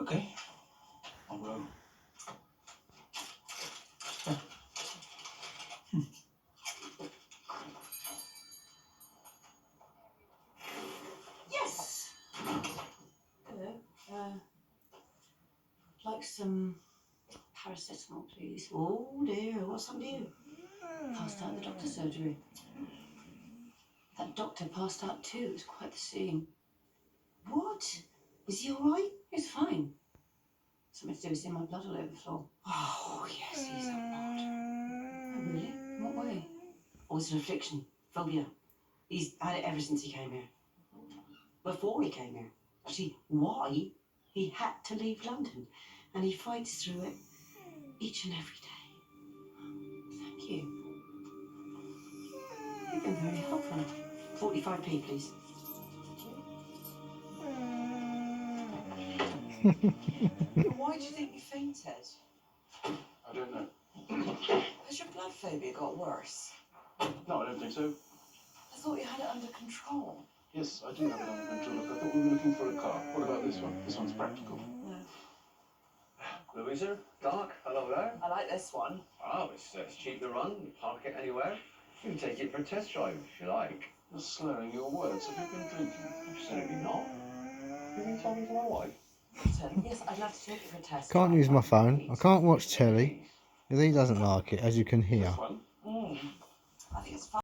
Okay. I'll go. Yes. Hello. Like some paracetamol, please. Oh dear, what's happened to you? Passed out at the doctor's surgery. That doctor passed out too. It was quite the scene. What? Is he all right? He's fine. Something to do with seeing my blood all over the floor. Oh, yes, he's a lot. Oh, really? In what way? Oh, it's an affliction. Phobia. He's had it ever since he came here. Before he came here. Actually, why he had to leave London. And he fights through it each and every day. Thank you. You've been very helpful. 45p, please. Why do you think you fainted? I don't know. Has your blood phobia got worse? No, I don't think so. I thought you had it under control. Yes, I do have it under control. Look, I thought we were looking for a car. What about this one? This one's practical. No. Louisa, Dark, hello there. I like this one. Oh, it's cheap to run. You park it anywhere. You can take it for a test drive if you like. You're slurring your words. Have you been drinking? Absolutely not. You've been talking to my wife. Listen, yes, I'd love to take it for a test. Can't use my phone. I can't watch telly. He doesn't like it, as you can hear. This one? I think it's fine.